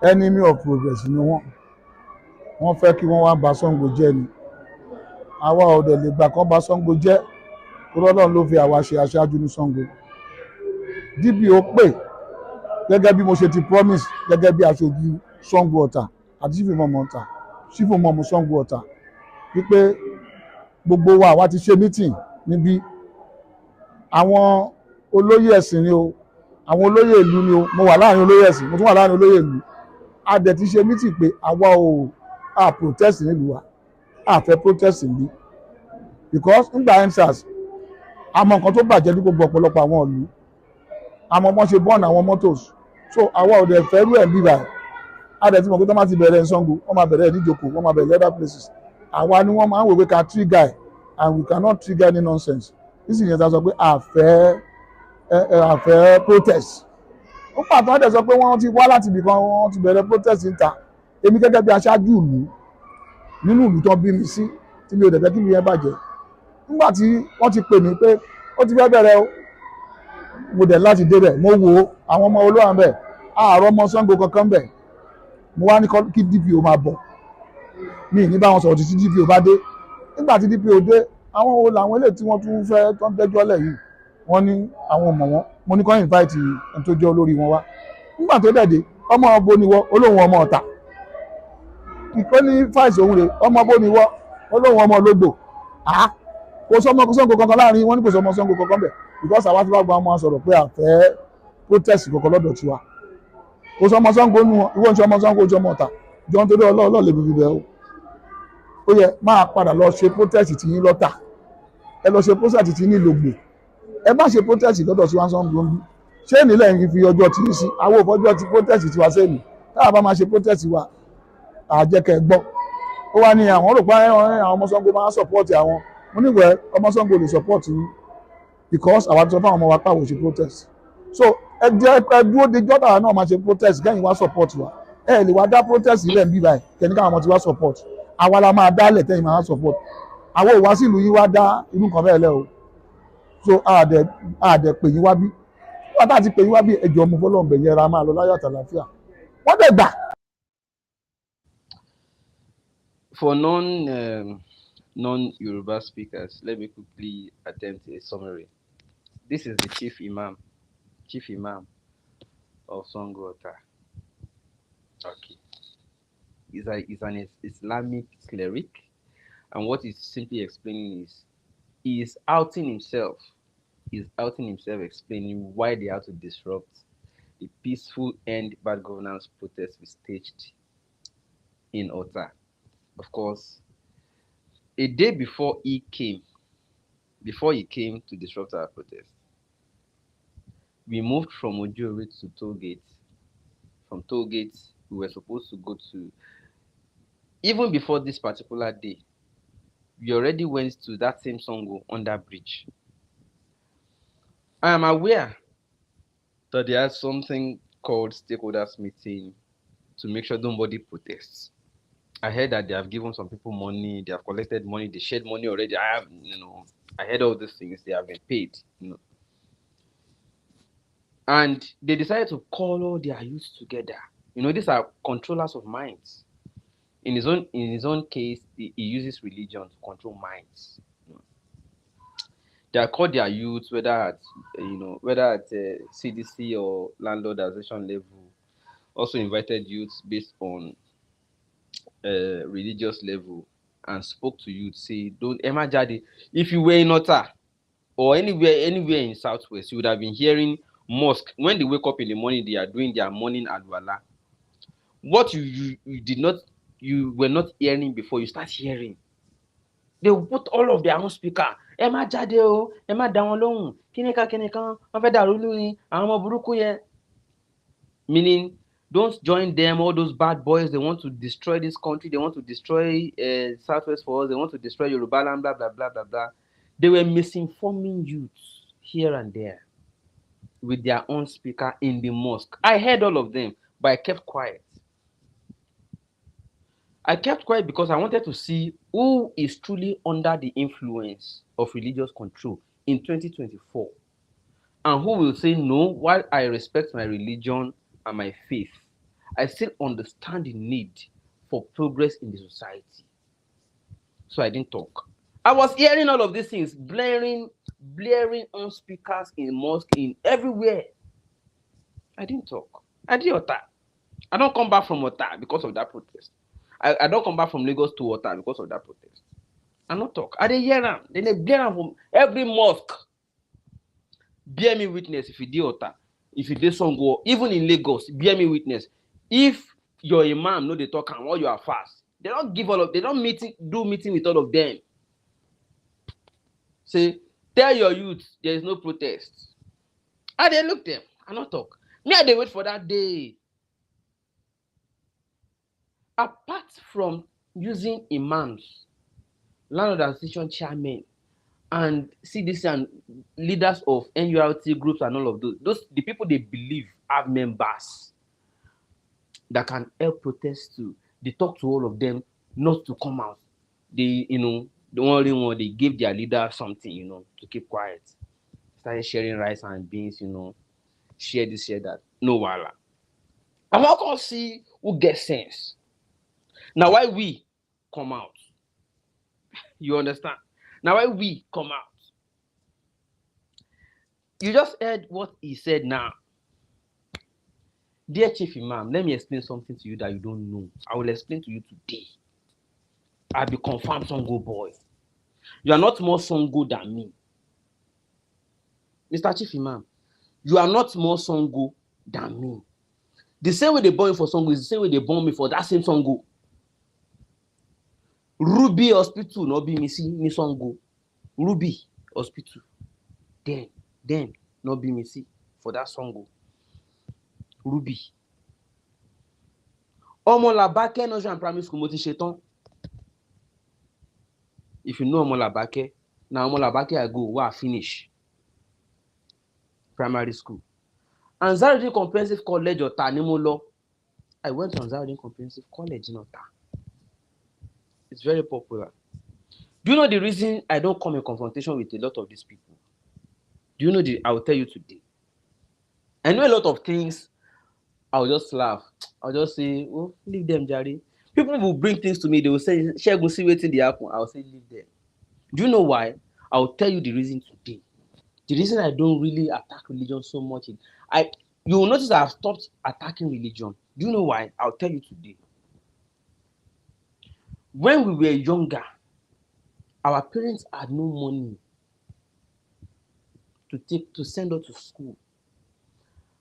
enemy of progress ni wọ́n fẹ́ kí wọ́n wá bà Sango jẹ́ ni àwa ò dẹ̀ lè gbà kán bà Sango jẹ́ torí Ọlọ́run ló fi àwa ṣe aṣáájú ní Sango. DPO pè gẹ́gẹ́ bí mo ṣe ti promise gẹ́gẹ́ bí aṣojú Sango Ọ̀tà àti Chief Imam Ọ̀tà Chief Imam Sango Ọ̀tà wípé gbogbo wa àwa ti ṣe meeting níbí àwọn olóyè ẹ̀sìn ni o àwọn olóyè ìlú ni o mo wà láàrin olóyè ẹ̀sìn mo tún wà láàrin olóyè ìlú a dẹ̀ ti ṣe meeting pé àwa ò a protest nílùú wa a fẹ́ protest níbí because nígbà EndSARS àmọ́ nǹkan tó bàjẹ́ ní gbogbo ọ̀pọ̀lọpọ̀ àwọn ìlú àmọ́ wọ́n ṣe bọ́ọ̀nù àwọn mọ́tòs so àwa ò dẹ̀ fẹ́ rú ẹ̀ bí báyìí a dẹ̀ ti mọ̀ pé tó máa ti bẹ̀rẹ̀ Sango wọ́n máa bẹ̀rẹ̀ níjòkó wọ́n máa bẹ̀rẹ̀ other places àwa ni wọ́n máa ń wò pé ká trigger and we cannot trigger any nonsense nísìnyí ẹ̀ta sọ pé àfẹ́ protest ó pàtó ọ̀dẹ̀ sọ pé wọ́n ti wá láti ibìkan wọ́n ti bẹ̀rẹ̀ protest níta èmi gẹ́gẹ́ bí aṣáájú ìlú nínú ìlú tó bí mi sí tí mi ò dẹ̀ fẹ́ kí mi yẹn bàjẹ́ nígbà tí wọ́n ti pè mí pé ó ti fẹ́ bẹ̀rẹ̀ o mo dẹ̀ láti débẹ̀ mo wo àwọn ọmọ olóhàn bẹ̀ àárọ̀ ọmọ Sango kankan bẹ̀ mo wá ní kí DPO máa bọ̀ mi ní bá wọn sọ̀rọ̀ títí DPO bá dé nígbà tí DPO dé àwọn wo làwọn eléyìí tí wọ́n tún fẹ́ tó ń dẹ́jọ́ lẹ̀ yìí wọ́n ní àwọn ọmọ wọn mo ní kó invite ẹni tó jẹ́ olórí wọn wá nígbà tó dẹ̀ dé ọmọ ọbọ ni wọ́ olóhùn ọmọ Ọ̀tà ìkọ́ ní fáìsì òun rè ọmọ ọbọ ni wọ́ olóhùn ọmọ Ológbò kò sọmọ Sango kankan láàrin wọn ní kò sọmọ Sango kankan bẹ̀ because àwa ti bá gba ọmọ sọ̀rọ̀ pé àfẹ́ protest kankan lọ́dọ̀ tiwa kò sọmọ Sango nu wọn ìwọ ń sọ ọmọ Sango ojú ọmọ Ọ̀tà jọ nítorí ọlọ́ọ̀lọ́ lè bíbí bẹ́ẹ̀ o ó yẹ máa padà lọ ṣe protest tí yín lọ́tà ẹ lọ ṣe protest tí yín ní Ìlògbò ẹ má ṣe protest lọ́dọ̀ tí wọ́n Sango ń bí ṣé nílẹ̀ ń fi ọjọ́ tí yín sí àwọn òfòjọ́ ti protest tí wá sẹ́yìn táwọn bá máa ṣe protest wa àjẹkẹ́ gbọ́ ó wá ní àwọn rò pé àwọn ọmọ Sango máa support àwọn mo níwẹ̀ ọmọ Sango lè support yín because àwa ti sọ fún àwọn ọmọ wa pàwọ̀ ṣe protest so ẹ dúró de jọ́dá náà máa ṣe protest kẹ́yìn wá support wa ẹ lè wá dá protest ilẹ̀ ń bí báyìí kẹ́ni káwọn ọmọ ti wá support àwa la máa dálẹ̀ tẹ́yìn máa support àwọn òwá sí ìlú yín wá dá inú kan bẹ́ẹ̀ lẹ́ o so àdẹ̀ pè yín wá bí wọ́n tá ti pè yín wá bí ẹjọ́ ọmọ fọlọ́ọ̀bẹ̀ yẹn ra máa lọ láyọ̀ àtàlàfíà wọ́n dẹ̀ gbà. For non-Yoruba speakers, let me quickly attempt a summary. This is the Chief Imam of Sango Ọ̀tà. Okay. He's an Islamic cleric, and what he's simply explaining is he is outing himself. He's outing himself, explaining why they have to disrupt the peaceful end bad governance protest we staged in Ọ̀tà. Of course, a day before he came to disrupt our protest, we moved from Ojuri to Tollgate. From Tollgate, we were supposed to go to, even before this particular day, we already went to that same Sango under bridge. I am aware that there is something called stakeholders meeting to make sure nobody protests. I heard that they have given some people money, they have collected money, they shared money already. I heard all these things, they have been paid, And they decided to call all their youth together. These are controllers of minds. In his own case, he uses religion to control minds. They are called their youth, whether at CDC or landlord association level. Also invited youths based on religious level and spoke to youth. Say, don't Emma Jade. If you were in Ọ̀tà or anywhere in Southwest, you would have been hearing mosque when they wake up in the morning. They are doing their morning alwala. What you were not hearing before, you start hearing. They will put all of their own speaker. Emma Jade o, Emma Dawon Kineka, wọ́n fẹ́ dàrú lórí àwọn ọmọ burúkú yẹn. Meaning, don't join them, all those bad boys. They want to destroy this country. They want to destroy Southwest for us. They want to destroy Yoruba land, blah, blah, blah, blah, blah. They were misinforming youths here and there with their own speaker in the mosque. I heard all of them, but I kept quiet. I kept quiet because I wanted to see who is truly under the influence of religious control in 2024 and who will say, no, while I respect my religion and my faith, I still understand the need for progress in the society. So I didn't talk. I was hearing all of these things blaring on speakers in mosque, in everywhere. I didn't talk. I did Ota. I don't come back from Ota because of that protest. I don't come back from Lagos to Ota because of that protest. I not talk. I dey hear am. Then they blare am from every mosque. Bear me witness if you dey Ota, if you dey Sango, even in Lagos, bear me witness. If your imam no dey talk am while you are fast, they don't give all of, they don't do meeting with all of them. Say, tell your youth there is no protest. I dey look them. I not talk. Me, I dey wait for that day. Apart from using imams, landlord association chairmen, and CDC and leaders of NURT groups and all of those the people they believe have members that can help protest too. They talk to all of them not to come out. They, the only one they give their leader something, to keep quiet. Started sharing rice and beans, share this, share that. No wala. I'm not gonna see who gets sense. Now why we come out? You understand? Now why we come out? You just heard what he said now. Dear Chief Imam, let me explain something to you that you don't know. I will explain to you today. I'll be confirmed Sango boy. You are not more Sango than me. Mr. Chief Imam, you are not more Sango than me. The same way they born you for Sango is the same way they born me for that same Sango. Ruby Hospital, no be me see me Sango. Ruby Hospital. Then, no be me see for that Sango. Ruby. Ọmọ Làbákẹ́ no join primary school mo ti ṣetán. If you know Ọmọ Làbákẹ́, na Ọmọ Làbákẹ́ I go where I finish primary school. Ansarudeen Comprehensive College Ọ̀tà ni mo lọ. I went to Ansarudeen Comprehensive College in Ọ̀tà. It's very popular. Do you know the reason I don't come in confrontation with a lot of these people? Do you know I will tell you today. I know a lot of things. I'll just laugh. I'll just say, oh, leave them, Jerry. People will bring things to me. They will say, Shegun, see waiting the happen. I'll say, leave them. Do you know why? I'll tell you the reason today. The reason I don't really attack religion so much is, you will notice I've stopped attacking religion. Do you know why? I'll tell you today. When we were younger, our parents had no money to send us to school.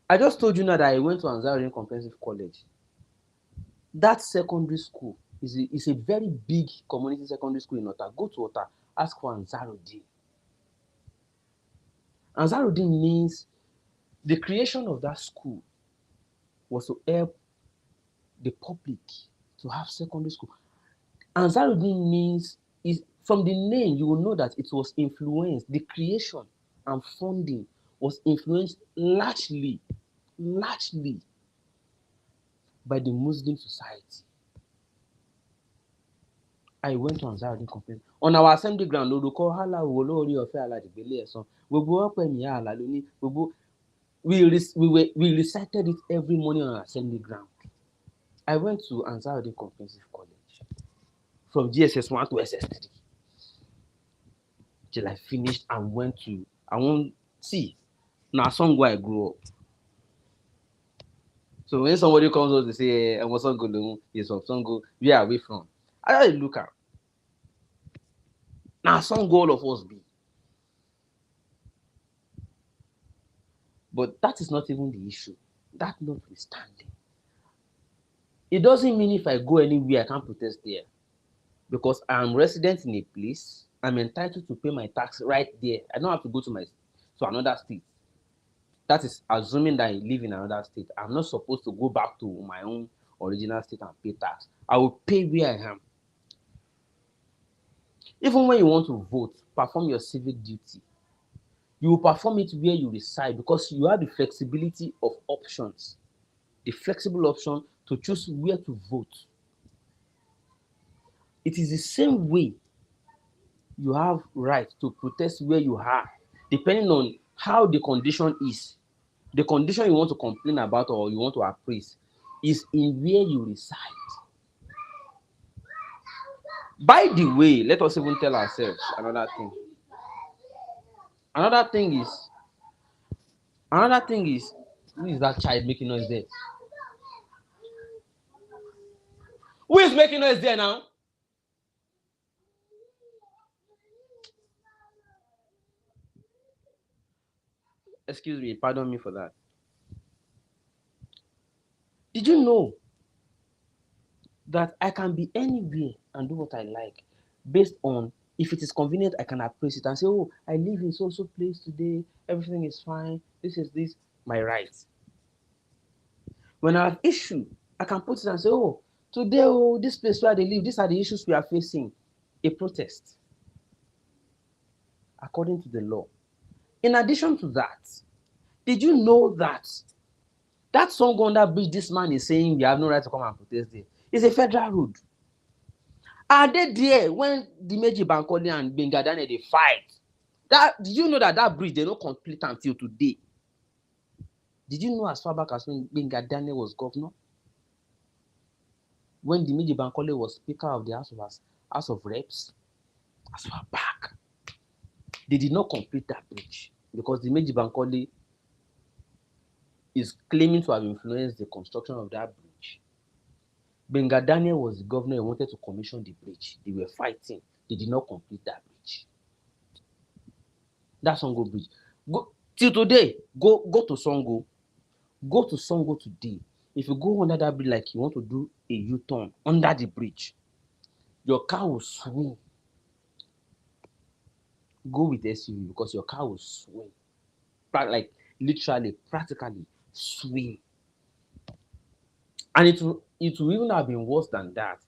I just told you now that I went to Ansarudeen Comprehensive College. That secondary school is a very big community secondary school in Ota. Go to Ota, ask for Ansarudeen. Ansarudeen means the creation of that school was to help the public to have secondary school. Ansarudeen means, from the name, you will know that it was influenced, the creation and funding was influenced largely by the Muslim society. I went to Ansarudeen Comprehensive. On our assembly ground, olùkọ́ hálà wo lórí ọ̀fẹ́ aládìgbélé ẹ̀sán. Gbogbo ọ̀pẹ mi àlà lóní. Gbogbo we recited it every morning on our assembly ground. I went to Ansarudeen Comprehensive College from GSS 1 to SS3 till I finished and went to now Sango I grew up. So when somebody comes up to say, I'm Sango, he's from Sango, where are we from? I just look at. Now Sango all of us be. But that is not even the issue. That notwithstanding. It doesn't mean if I go anywhere, I can't protest there. Because I'm resident in a place, I'm entitled to pay my tax right there. I don't have to go to another state. That is assuming that I live in another state. I'm not supposed to go back to my own original state and pay tax. I will pay where I am. Even when you want to vote, perform your civic duty. You will perform it where you reside because you have the flexibility of options. The flexible option to choose where to vote. It is the same way you have right to protest where you are, depending on how the condition is. The condition you want to complain about or you want to appraise. is in where you reside. By the way, let us even tell ourselves another thing. Another thing is, who is that child making noise there? Who is making noise there now? Excuse me, pardon me for that. Did you know that I can be anywhere and do what I like based on if it is convenient, I can appraise it and say, oh, I live in so place today, everything is fine, this is this, my right. When I have issue, I can put it and say, oh, today, oh, this place where they live, these are the issues we are facing. A protest, according to the law. In addition to that, did you know that that Sango under bridge this man is saying we have no right to come and protest there is a federal road? Are they there when the Meji Bankole and Gbenga Daniel they fight? Did you know that bridge they don't complete until today? Did you know as far back as when Gbenga Daniel was governor? When the Meji Bankole was Speaker of the House of Reps, as far back, they did not complete that bridge because the Meji Bankole is claiming to have influenced the construction of that bridge. Gbenga Daniel was the governor, he wanted to commission the bridge. They were fighting. They did not complete that bridge. That Sango bridge. Till today, go to Sango. Go to Sango today. If you go under that bridge like you want to do a U-turn under the bridge, your car will swing. Go with SUV because your car will swing. Like literally, practically swing. And it will even have been worse than that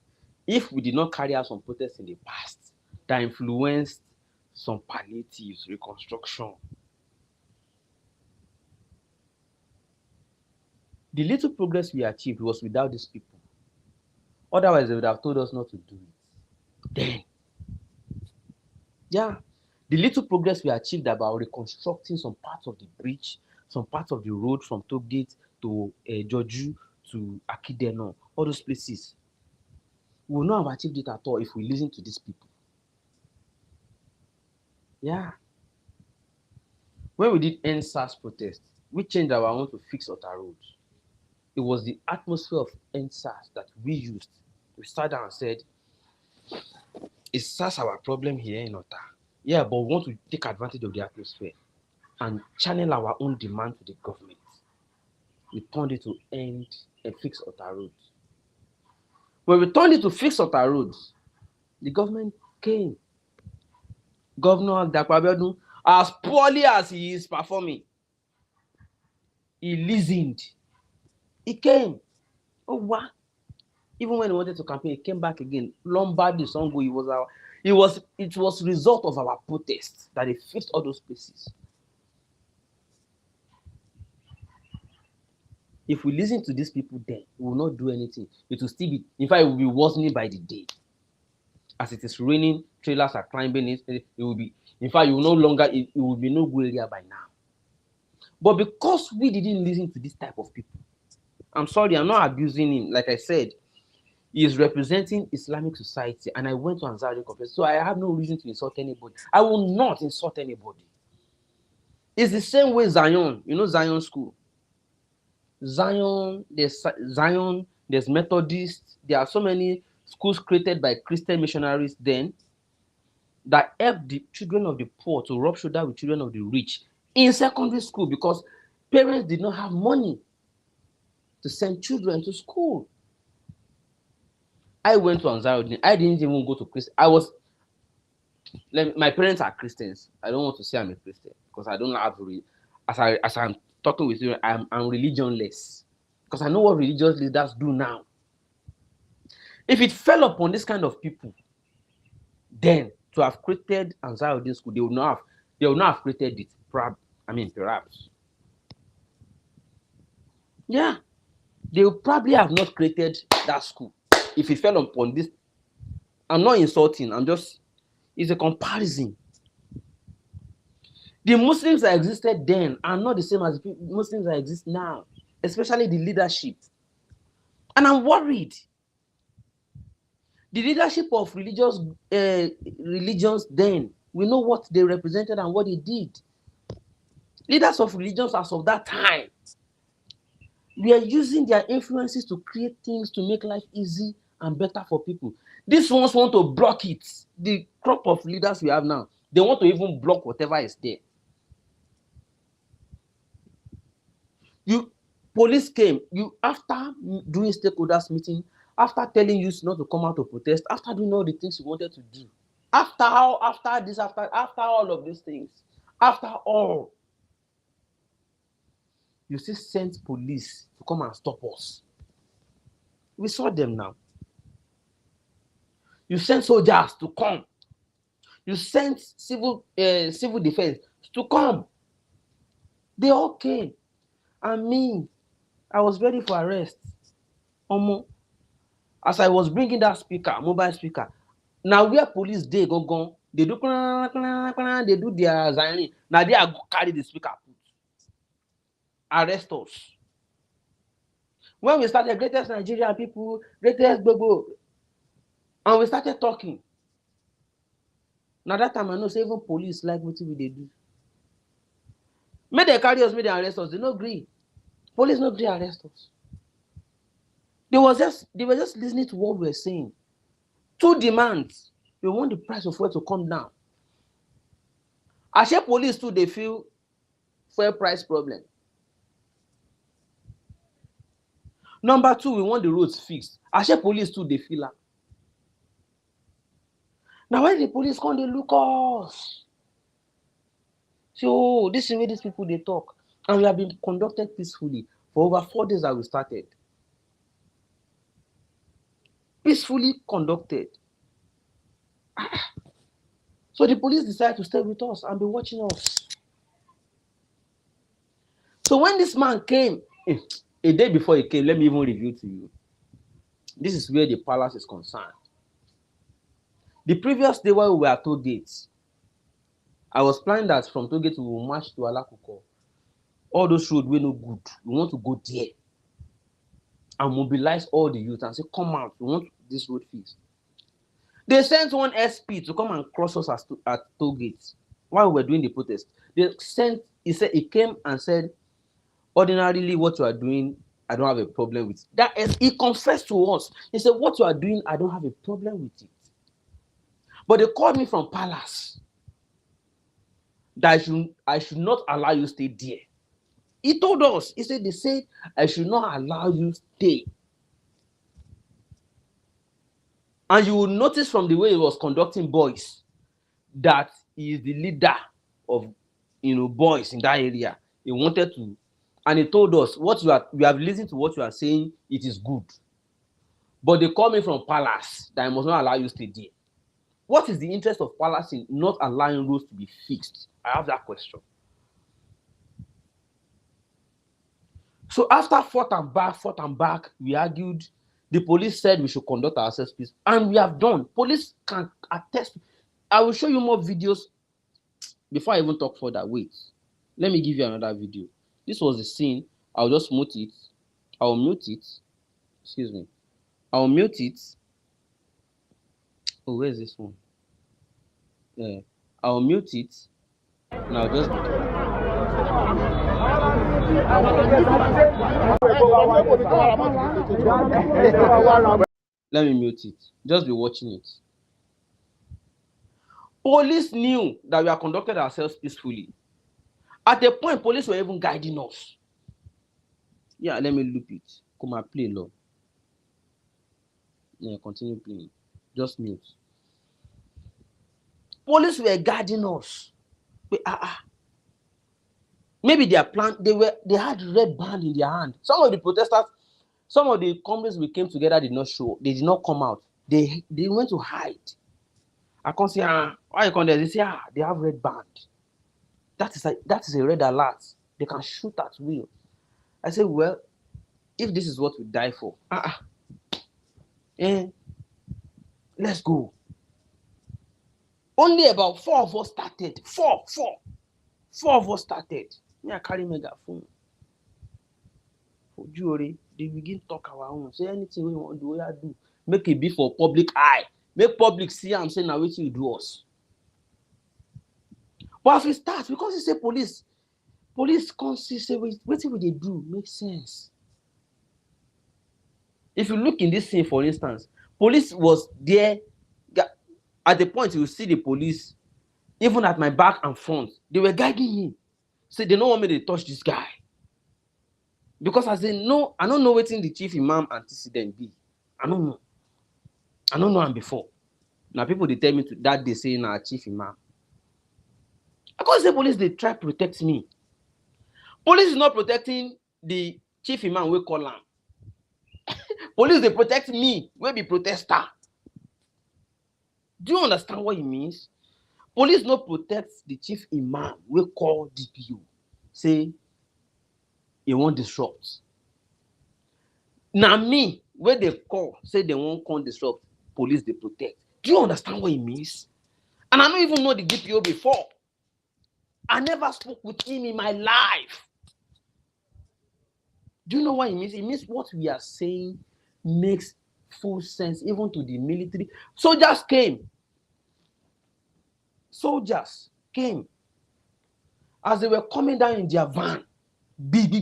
if we did not carry out some protests in the past that influenced some palliatives, reconstruction. The little progress we achieved was without these people. Otherwise, they would have told us not to do it. Then, yeah, the little progress we achieved about reconstructing some parts of the bridge, some parts of the road from Togate to Joju to Akideno, all those places, we will not have achieved it at all if we listen to these people. Yeah. When we did NSAS protest, we changed our own to fix Ota roads. It was the atmosphere of NSAS that we used. We sat down and said, is SARS our problem here in Ota? Yeah, but we want to take advantage of the atmosphere and channel our own demand to the government. We turned it to end and fix Ota roads. When we turned it to fix Ota roads, the government came. Governor Dapo Abiodun, as poorly as he is performing, he listened. He came. Oh, wow. Even when he wanted to campaign, he came back again. Lombardy, Sango, it was result of our protests that they fixed all those places. If we listen to these people then, we will not do anything. It will still be, in fact, it will be worsening by the day. As it is raining, trailers are climbing it. It will be, in fact, you will no longer, it will be no good area by now. But because we didn't listen to this type of people, I'm sorry, I'm not abusing him. Like I said, he is representing Islamic society, and I went to Ansari conference, so I have no reason to insult anybody. I will not insult anybody. It's the same way Zion, you know Zion school. Zion, there's Methodist. There are so many schools created by Christian missionaries then that help the children of the poor to rub shoulder with children of the rich in secondary school because parents did not have money to send children to school. I went to Ansarudin. I didn't even go to Christian. My parents are Christians. I don't want to say I'm a Christian because I don't have as I'm talking with you, I'm religionless because I know what religious leaders do now. If it fell upon this kind of people, then to have created Ansarudin school, they would not have created it. Perhaps. Yeah, they would probably have not created that school if it fell upon this. I'm not insulting. It's a comparison. The Muslims that existed then are not the same as the Muslims that exist now, especially the leadership. And I'm worried. The leadership of religions then, we know what they represented and what they did. Leaders of religions as of that time, we are using their influences to create things to make life easy and better for people. These ones want to block it. The crop of leaders we have now, they want to even block whatever is there. Police came, after doing stakeholders meeting, after telling you not to come out to protest, after doing all the things you wanted to do, after all of these things, after all, you still sent police to come and stop us. We saw them now. You sent soldiers to come. You sent civil defense to come. They all came. And me, I was ready for arrest. As I was bringing that speaker, mobile speaker, now where police dey go, they do they do their ziring. Now they are go carry the speaker, arrest us. When we started greatest Nigerian people, greatest Gbogbo, and we started talking. Now that time I know say even police like what we they do. Make they carry us, make they arrest us. They no agree. Police no agree arrest us. They were just listening to what we were saying. 2 demands. They want the price of fuel to come down. I say police too, they feel fuel price problem. Number 2, we want the roads fixed. I say police too, they feel that. Now when the police come, they look us. So this is where these people they talk. And we have been conducted peacefully for over 4 days that we started. Peacefully conducted. So the police decided to stay with us and be watching us. So when this man came, a day before he came, let me even review to you. This is where the palace is concerned. The previous day while we were at toll gates, I was planning that from toll gates we will march to Alakuko. All those roads were no good. We want to go there and mobilize all the youth and say, come out, we want this road fixed. They sent one SP to come and cross us at toll gates while we were doing the protest. He came and said, ordinarily what you are doing, I don't have a problem with it. That is, he confessed to us. He said, what you are doing, I don't have a problem with it. But they called me from palace that I should not allow you stay there. He told us, he said, they said, I should not allow you stay. And you will notice from the way he was conducting boys that he is the leader of boys in that area. He wanted to, and he told us, we have listened to what you are saying, it is good. But they call me from palace that I must not allow you to stay there. What is the interest of palace in not allowing roads to be fixed? I have that question. So after fought and back, we argued. The police said we should conduct ourselves peace, and we have done. Police can attest. I will show you more videos before I even talk further. Wait, let me give you another video. This was the scene. I'll just mute it. I'll mute it. Excuse me. I'll mute it. Oh, where's this one? Yeah, I'll mute it. Now just. Let me mute it. Just be watching it. Police knew that we had conducted ourselves peacefully. At a point, police were even guiding us. Yeah, let me loop it. Come and play, Lord. Yeah, continue playing. Just mute. Police were guiding us. But, maybe their plan, they had red band in their hand. Some of the protesters, some of the companies we came together did not show. They did not come out. They went to hide. I can't say, why you come there? They say, they have red band. That is a red alert. They can shoot at will. I say, well, if this is what we die for, let's go. Only about 4 of us started. 4 of us started. Me, I carry megaphone. Ojúore, they begin talk our own. Say anything we want to do, yeah, do. Make it be for public eye. Make public see am say na wetin you do us. But as we start, because you say police come see say wetin we dey do make sense. If you look in this scene, for instance, police was there. At the point you see the police, even at my back and front, they were guiding me. Say they don't want me to touch this guy. Because as they know, I don't know wetin the chief imam antecedent be. I don't know. I don't know him before. Now people they tell me that they say na chief imam. I can't say police they try to protect me. Police is not protecting the chief imam we call am. Police they protect me, we be protester. Do you understand what it means? Police no protect the chief imam we call DPO. Say he won't disrupt. Now me, when they call, say they won't come disrupt, police they protect. Do you understand what it means? And I don't even know the DPO before. I never spoke with him in my life. Do you know what it means? It means what we are saying makes full sense even to the military. Soldiers came. Soldiers came. As they were coming down in their van, big.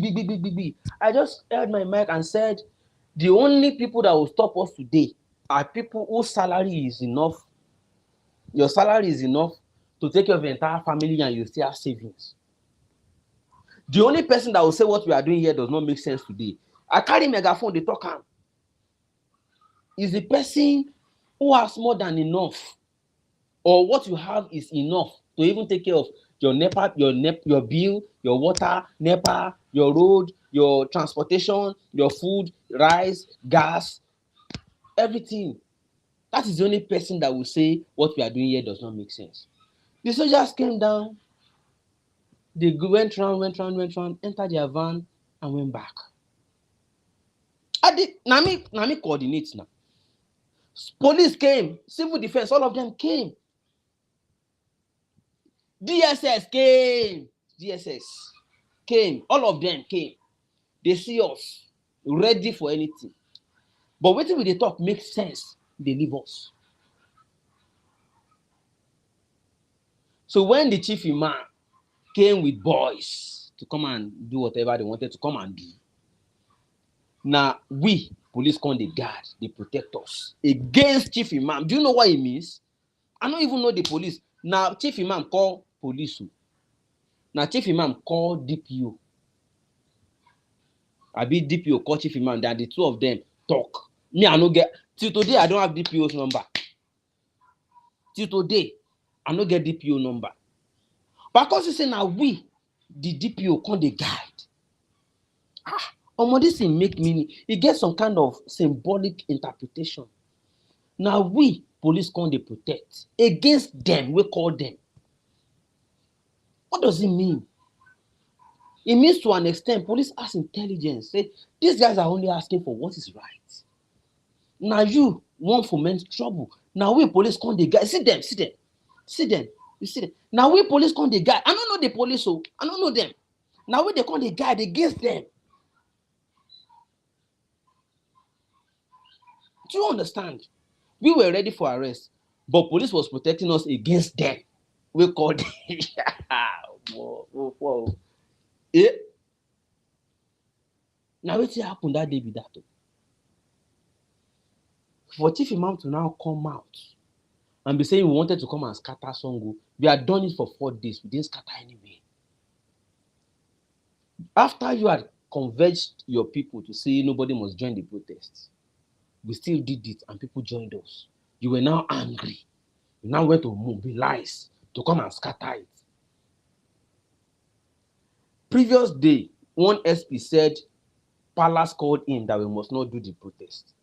I just held my mic and said, the only people that will stop us today are people whose salary is enough. Your salary is enough to take care of your entire family and you still have savings. The only person that will say what we are doing here does not make sense today. I carry megaphone, they talk am. Is the person who has more than enough, or what you have is enough to even take care of your NEPA, your bill, your water, NEPA, your road, your transportation, your food, rice, gas, everything. That is the only person that will say what we are doing here does not make sense. The soldiers came down, they went round, entered their van and went back. Now me coordinate now. Police came, civil defense, all of them came. DSS came, all of them came. They see us ready for anything. But wetin we dey talk makes sense, they leave us. So when the chief imam came with boys to come and do whatever they wanted to come and do, now we police come dey guard, they protect us against chief imam. Do you know what it means? I don't even know the police. Now chief imam call police. Now chief imam call DPO. I be DPO call chief imam, then the two of them talk. Me, I no get, till today I don't have DPO's number. Till today I no get DPO number. But because you say now we, the DPO come dey guide. This thing make meaning. It gets some kind of symbolic interpretation. Now we police come dey protect against them. We call them. What does it mean? It means to an extent, police has intelligence. Say these guys are only asking for what is right. Now you want foment trouble. Now we police come dey guide. See them. You see them. Now we police come dey guide. I don't know the police, so I don't know them. Now we they come dey guide against them. Do you understand? We were ready for arrest, but police was protecting us against them. We called whoa. Now wetin happen that day be that. For chief imam to now come out and be saying we wanted to come and scatter Sango, we had done it for 4 days. We didn't scatter anyway. After you had converged your people to say nobody must join the protests, we still did it and people joined us. You were now angry. You now went to mobilize to come and scatter it. Previous day, one SP said Palace called him that we must not do the protest.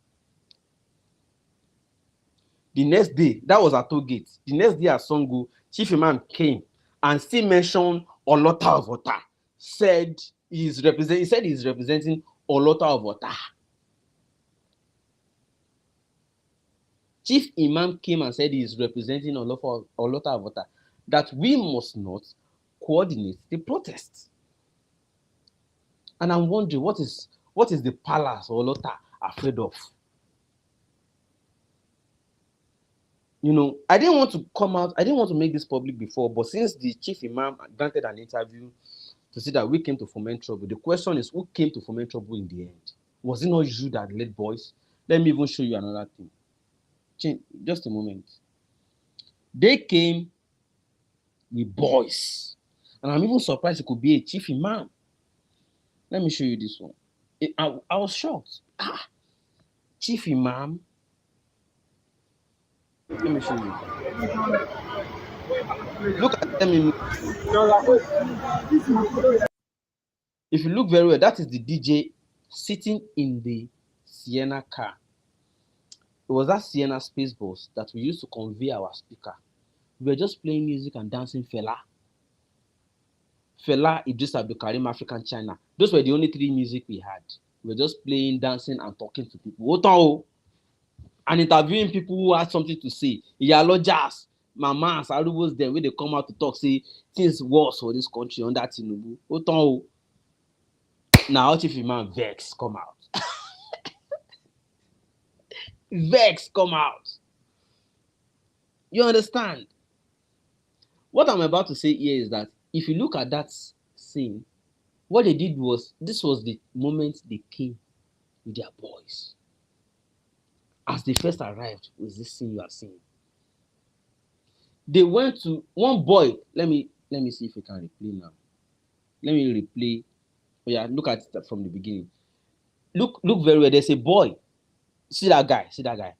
The next day, that was at Tollgate. The next day at Sango, Chief Imam came and still mentioned Olota of Ota. Said he's representing Olota of Ota. Chief Imam came and said he is representing Olota of Ota, that we must not coordinate the protests. And I'm wondering, what is What is the palace or Lota afraid of? You know, I didn't want to come out, I didn't want to make this public before, but since the chief imam granted an interview to say that we came to foment trouble, the question is, who came to foment trouble in the end? Was it not you that led boys? Let me even show you another thing. Just a moment. They came with boys, and I'm even surprised it could be a chief imam. Let me show you this one. I was shocked. Chief imam. Let me show you. Look at them. If you look very well, that is the DJ sitting in the Sienna car. It was that Sienna space bus that we used to convey our speaker. We were just playing music and dancing Fela, Idris Abdulkarim, African China. Those were the only three music we had. We were just playing, dancing, and talking to people. And interviewing people who had something to say. Iyalojas, mamas, arubos dem, when they come out to talk, say things worse for this country under Tinubu. Now, Chief Imam vex come out. Vex come out. You understand? What I'm about to say here is that if you look at that scene, what they did was, this was the moment they came with their boys. As they first arrived with this scene you are seeing. They went to one boy. Let me see if we can replay now. Let me replay. Oh yeah, look at it from the beginning. Look very well. There's a boy. See that guy.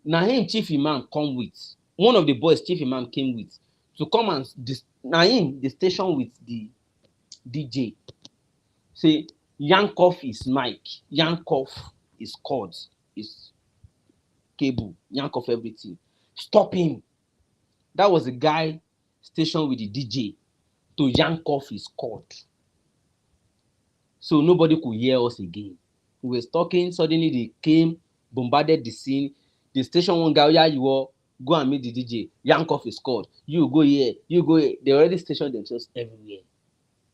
Now him Chief Imam come with. One of the boys Chief Imam came with to come and the station with the DJ. Say yank off his mic, yank off his cords, his cable, yank off everything. Stop him. That was the guy stationed with the DJ to yank off his cord. So nobody could hear us again. We were talking, suddenly they came, bombarded the scene. The station one guy, yeah, you all go and meet the DJ, yank off his cord. You go here, you go here. They already stationed themselves everywhere.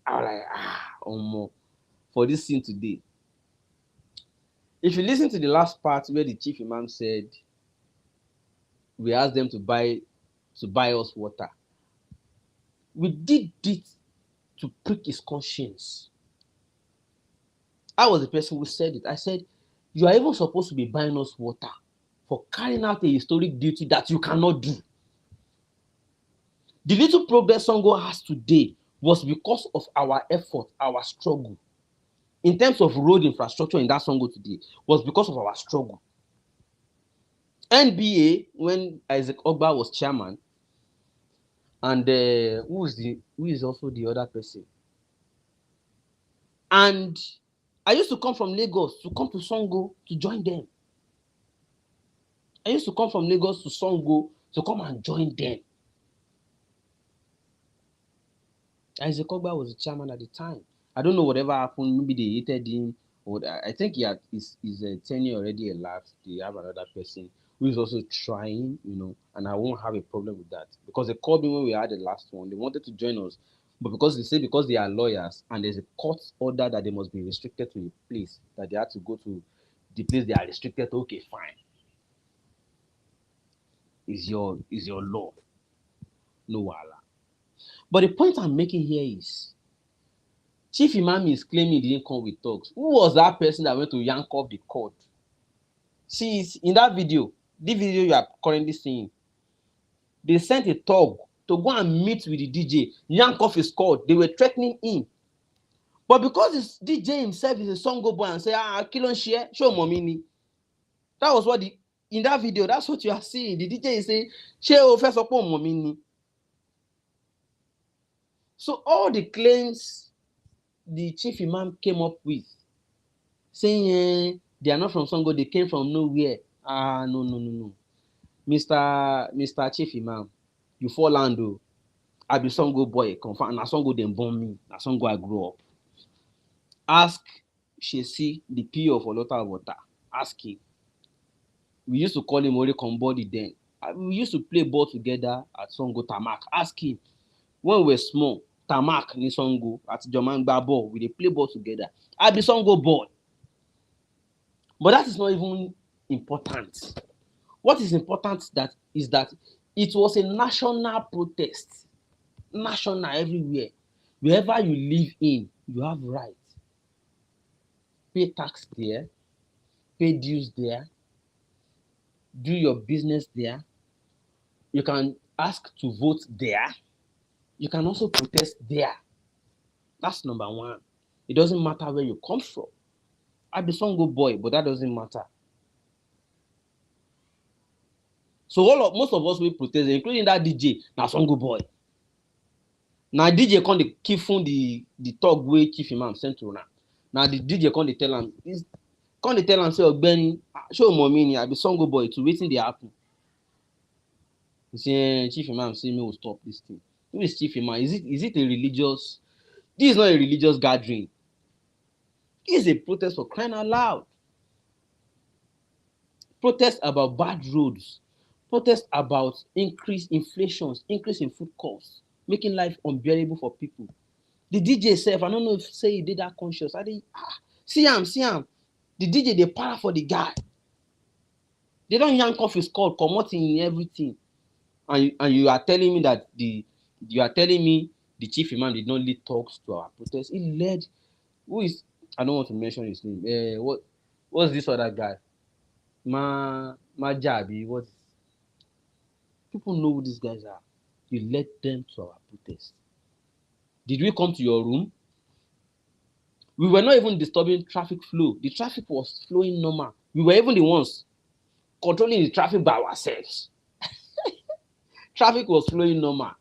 I was like, for this scene today. If you listen to the last part where the chief imam said, we asked them to buy us water. We did it to prick his conscience. I was the person who said it. I said, you are even supposed to be buying us water for carrying out a historic duty that you cannot do. The little progress Sango has today was because of our effort, our struggle. In terms of road infrastructure in that Sango today, was because of our struggle. NBA, when Isaac Ogba was chairman, and who is also the other person? And I used to come from Lagos to come to Sango to join them. I used to come from Lagos to Sango to come and join them. Isaac Ogba was the chairman at the time. I don't know whatever happened. Maybe they hated him. Or I think his tenure already elapsed. They have another person who is also trying, and I won't have a problem with that. Because they called me when we had the last one. They wanted to join us. But because they are lawyers and there's a court order that they must be restricted to a place, that they had to go to the place they are restricted to, okay, fine. Is your law. No wala. But the point I'm making here is, Chief Imam is claiming he didn't come with thugs. Who was that person that went to yank off the cord? See, in that video, the video you are currently seeing, they sent a thug to go and meet with the DJ, yank off his cord. They were threatening him. But because the DJ himself is a Sango boy and say, kilon share, show mommy. That was what in that video, that's what you are seeing. The DJ is saying, share first upon mommy. So all the claims the chief imam came up with, saying they are not from Sango, they came from nowhere. No. Mr. Chief Imam, you fall land though. I be Sango boy, confirm. Na Sango dem born me. Na Sango I grew up. Ask Shesi, the PO of Olota Water. Ask him. We used to call him Ori Kombodi then. We used to play ball together at Sango Tamak. Ask him. When we were small, Tamak ni Sango at Joman Babo, we dey play ball together. I be Sango boy. But that is not even important. What is important is that it was a national protest. National everywhere. Wherever you live in, you have right. Pay tax there, pay dues there, do your business there. You can ask to vote there. You can also protest there. That's number one. It doesn't matter where you come from. I be Sango boy, but that doesn't matter. So most of us will protest, including that DJ, na Sango boy. Now DJ come dey keep phone the talk wey Chief Imam sent to una. Now the DJ come dey tell am, say Ogbeni, show mo me ni I be Sango boy to wetin dey happen. He say Chief Imam say me will stop this thing. Who is Chief Imam? Is it a religious? This is not a religious gathering. This is a protest for crying out loud. Protest about bad roads. Protest about increased inflations, increase in food costs, making life unbearable for people. The DJ self, I don't know if say he did that conscious. See him. The DJ they para for the guy. They don't yank off his call, commoting everything. And you are telling me that the Chief Imam did not lead talks to our protest. He led. Who is? I don't want to mention his name. What's this other guy? Majabi. What? People know who these guys are. You led them to our protest. Did we come to your room? We were not even disturbing traffic flow. The traffic was flowing normal. We were even the ones controlling the traffic by ourselves. Traffic was flowing normal.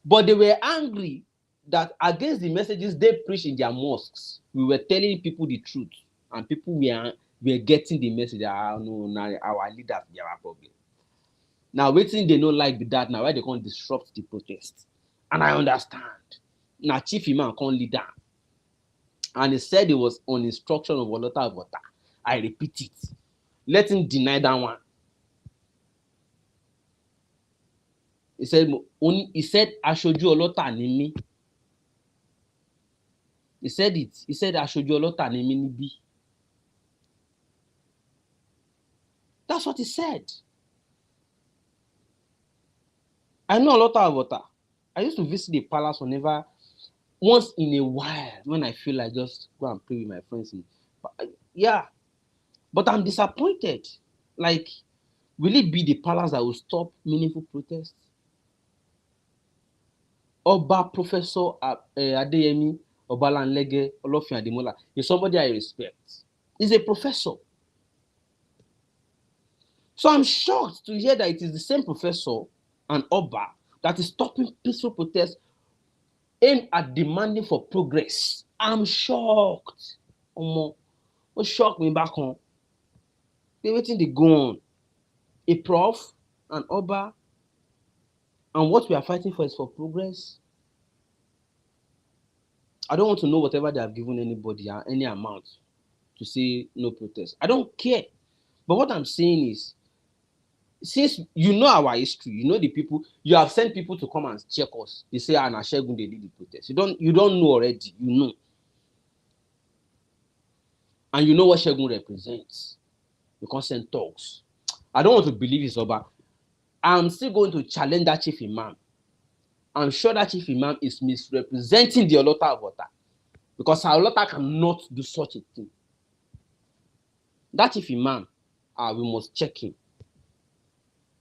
But they were angry that against the messages they preach in their mosques, we were telling people the truth. And people were getting the message that no, our leaders, they are a problem. Now, waiting they don't like that now, why they can't disrupt the protest. And I understand. Now, Chief Imam can't lead that. And he said it was on instruction of Olota Vota. I repeat it. Let him deny that one. He said Ashoju Olota ni mi. He said it. He said Ashoju Olota ni mi ni bi. That's what he said. I know Olota Vota. I used to visit the palace once in a while when I feel like just go and play with my friends. Yeah. But I'm disappointed. Like, will it be the palace that will stop meaningful protests? Oba Professor Adeyemi Obalanlege Olofin Ademola is somebody I respect. He's a professor. So I'm shocked to hear that it is the same professor and Oba that is stopping peaceful protests aimed at demanding for progress. I'm shocked. What shocked me back home? They're waiting to go on. A prof, an Oba, and what we are fighting for is for progress. I don't want to know whatever they have given anybody, any amount, to say no protest. I don't care. But what I'm saying is, since you know our history, you know the people, you have sent people to come and check us. They say, Anna Shegun, they did the protest. You don't know already. You know. And you know what Shegun represents. You can't send talks. I don't want to believe it's over. I'm still going to challenge that Chief Imam. I'm sure that Chief Imam is misrepresenting the Olota Vota. Because our Olota cannot do such a thing. That Chief Imam, we must check him.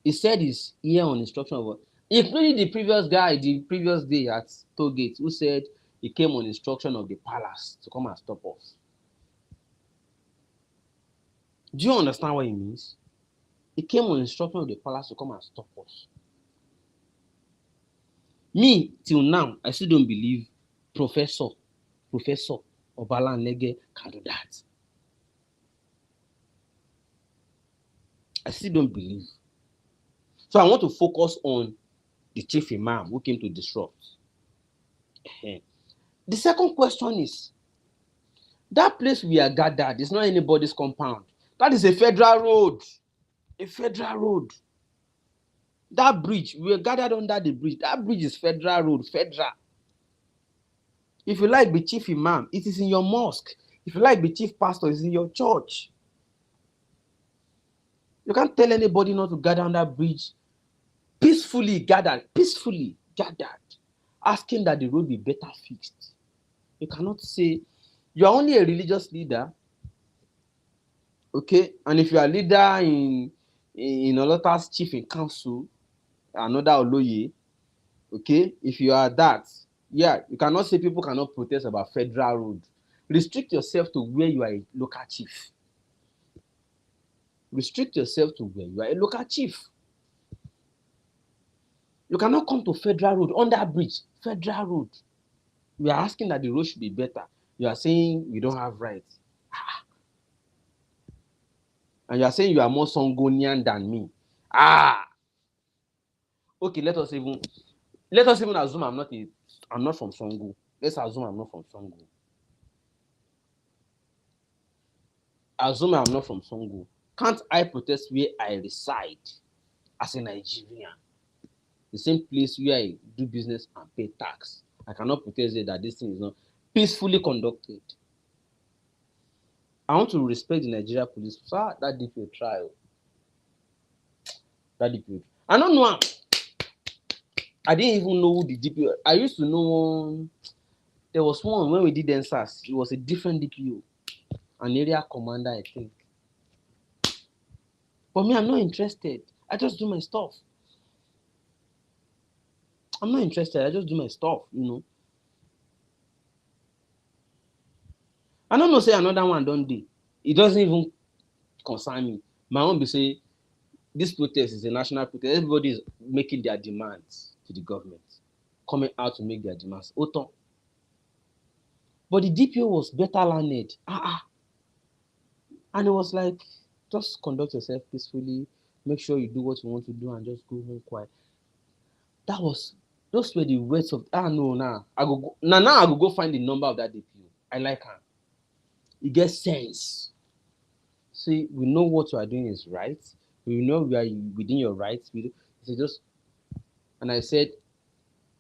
He said he's here on instruction of, including the previous guy, the previous day at Tollgate, who said he came on instruction of the palace to come and stop us. Do you understand what he means? He came on instruction of the palace to come and stop us. Me, till now, I still don't believe Professor Obalanlege can do that. I still don't believe. So I want to focus on the Chief Imam who came to disrupt. The second question is, that place we are gathered is not anybody's compound. That is a federal road. A federal road. That bridge, we are gathered under the bridge. That bridge is federal road, federal. If you like be Chief Imam, it is in your mosque. If you like be Chief Pastor, it's in your church. You can't tell anybody not to gather on that bridge. Peacefully gathered, asking that the road be better fixed. You cannot say you are only a religious leader, okay? And if you are leader in Olota's chief in council, another Oloye, okay? If you are that, yeah, you cannot say people cannot protest about federal road. Restrict yourself to where you are a local chief. Restrict yourself to where you are a local chief. You cannot come to federal road, on that bridge, federal road. We are asking that the road should be better. You are saying we don't have rights. And you are saying you are more Songonian than me. Okay, let us even assume I'm not from Sango. Let's assume I'm not from Sango. Assume I'm not from Sango. Can't I protest where I reside as a Nigerian? The same place where I do business and pay tax. I cannot protest there that this thing is not peacefully conducted. I want to respect the Nigeria police. Sir, that DPO trial. That DPO. I don't know. I didn't even know who the DPO. I used to know there was one when we did NSAS. It was a different DPO, an area commander, I think. But me, I'm not interested. I just do my stuff. I'm not interested. I just do my stuff, you know. I don't know, say another one don't do. It doesn't even concern me. My own be say, this protest is a national protest. Everybody is making their demands to the government, coming out to make their demands. Oton. But the DPO was better learned. And it was like, just conduct yourself peacefully, make sure you do what you want to do, and just go home quiet. Those were the words of no, now I go go find the number of that DPO. I like her. It gets sense. See, we know what you are doing is right. We know we are within your rights. And I said,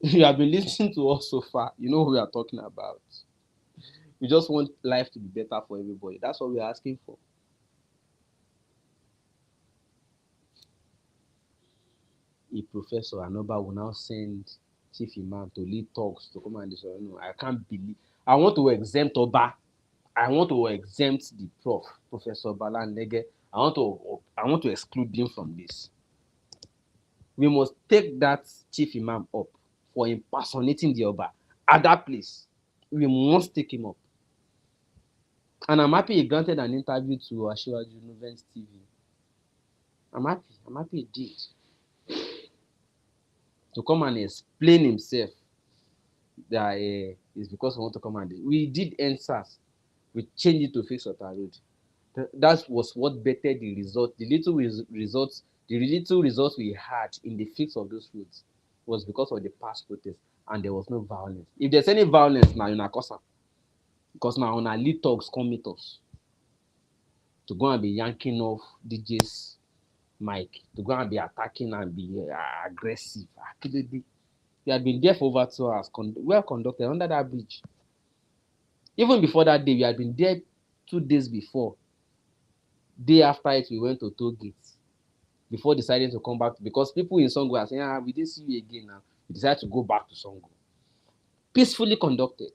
you have been listening to us so far. You know who we are talking about. We just want life to be better for everybody. That's what we're asking for. A professor, Anoba, will now send Chief Imam to lead talks to come and say, no, I can't believe. I want to exempt Oba. I want to exempt the Professor Balandege. I want to exclude him from this. We must take that Chief Imam up for impersonating the Oba at that place. We must take him up. And I'm happy he granted an interview to Asiwaju Nuvens TV. I'm happy he did. To come and explain himself that it's because we want to come and we did NSAS. We changed it to fix Water Road. That was what bettered the result. The little results we had in the fix of those roads was because of the past protests, and there was no violence. If there's any violence now, you're cause because now on our lead talks come meet us to go and be yanking off DJ's mic, to go and be attacking and be aggressive. We had been there for over 2 hours, well conducted under that bridge. Even before that day, we had been there 2 days before. Day after it, we went to toll gates before deciding to come back, because people in Sango are saying, we didn't see you again now. We decided to go back to Sango. Peacefully conducted.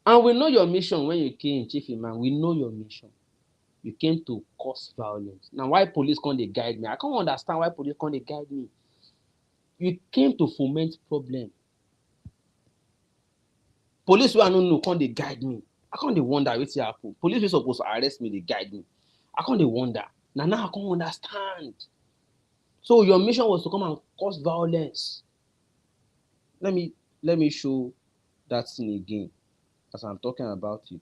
And we know your mission when you came, Chief Imam. We know your mission. You came to cause violence. Now, why police can't they guide me? I can't understand why police can't they guide me. You came to foment problem. Police who I don't know can't they guide me. I can't they wonder what's happen. Police were supposed to arrest me, they guide me. I can't they wonder. Now I can't understand. So your mission was to come and cause violence. Let me show that thing again as I'm talking about it.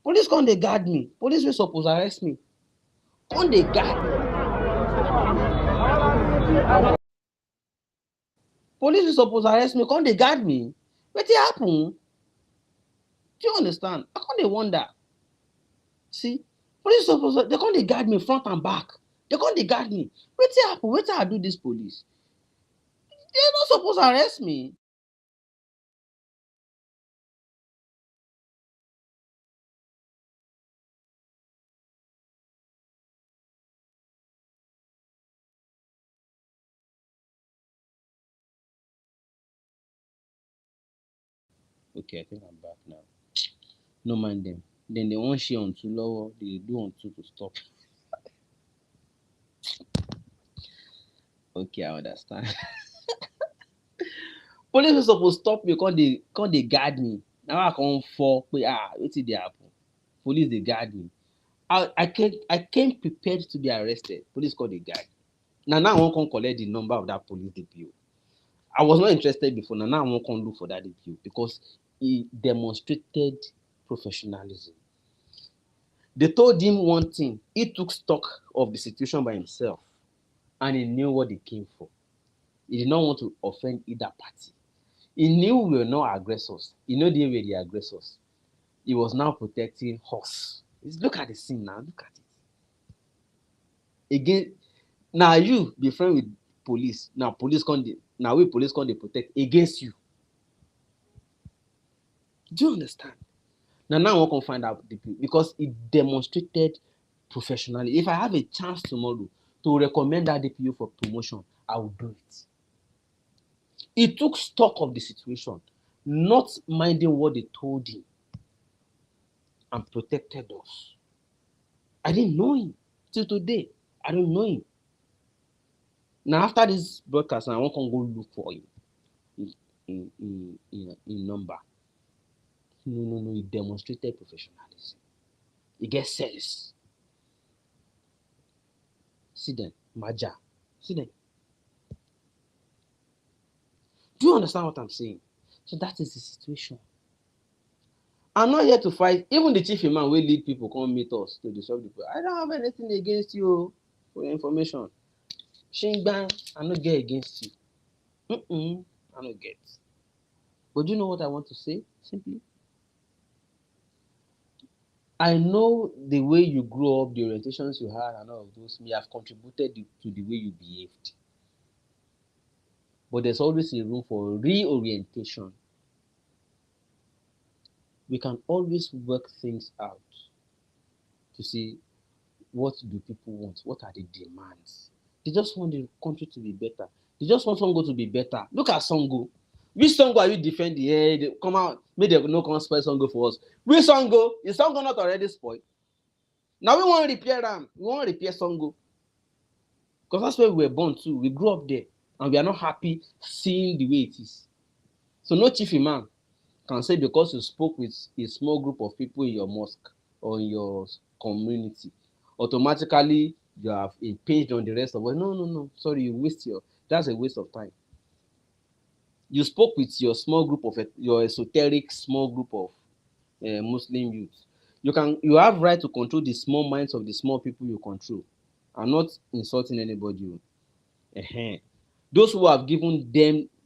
Police can't they guard me. Police were supposed to arrest me. Can't they guard me? Police were supposed to arrest me. Can't they guard me? What happen? Do you understand? I can't they wonder. See, police supposed to, they can't they guard me front and back. They can't they guard me. What happen? What I do this police? They're not supposed to arrest me. Okay, I think I'm back now. No mind them. Then they won't share on two lower, they do on two to stop. Okay, I understand. Police was supposed to stop me because they guard me. Now I come for wetin dey happen. Police dey guard me. I came prepared to be arrested. Police call the guard. Now I wan come collect the number of that police DPO. I was not interested before. Now I wan come look for that DPO because he demonstrated professionalism. They told him one thing. He took stock of the situation by himself and he knew what they came for. He did not want to offend either party. He knew we were not aggressors. He knew they were the aggressors. He was now protecting us. Look at the scene now. Look at it. Again, now you be friend with police. Now we police come dey protect against you. Do you understand? Now I wan come find out the people because it demonstrated professionally. If I have a chance tomorrow to recommend that DPO for promotion, I will do it. He took stock of the situation, not minding what they told him, and protected us. I didn't know him till today. I don't know him. Now after this broadcast, I wan come go look for him in number. No. He demonstrated professionalism. He get sense. See them, Maja. See them. Do you understand what I'm saying? So that is the situation. I'm not here to fight. Even the chief imam wey lead people come meet us to dissolve the problem. I don't have anything against you for your information. Shingban, I no get against you. I no get. But do you know what I want to say? Simply, I know the way you grew up, the orientations you had, and all of those may have contributed to the way you behaved. But there's always a room for reorientation. We can always work things out to see what do people want, what are the demands. They just want the country to be better. They just want Sango to be better. Look at Sango. Which Sango are you defending? Hey, they come out, make them no come spoil Sango for us. Which Sango? Is Sango not already spoiled? Now we want to repair them. We want to repair Sango. Because that's where we were born too. We grew up there. And we are not happy seeing the way it is. So no chief imam can say because you spoke with a small group of people in your mosque or in your community, automatically you have impinged on the rest of us. No. Sorry, that's a waste of time. You spoke with your small group of your esoteric small group of Muslim youth. You have right to control the small minds of the small people you control. I'm not insulting anybody. Those who have given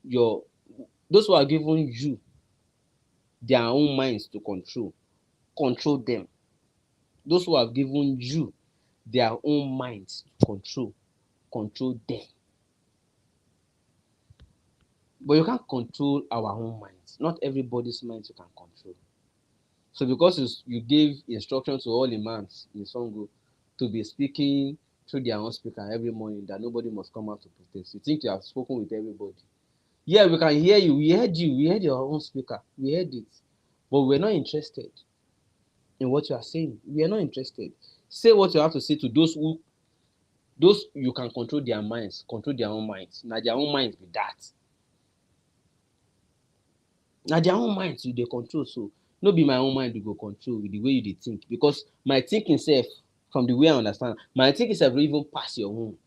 you their own minds to control them. Those who have given you their own minds to control them. But you can't control our own minds. Not everybody's minds you can control. So because you gave instruction to all imams in Sango to be speaking through their own speaker every morning that nobody must come out to protest, you think you have spoken with everybody. Yeah, we can hear you. We heard your own speaker. We heard it. But we're not interested in what you are saying. We are not interested. Say what you have to say to those you can control their minds, control their own minds. Now their own minds be that. Now their own minds you dey control, so no be my own mind you go control with the way you dey think, because my thinking sef, from the way I understand, my thinking sef even pass your own.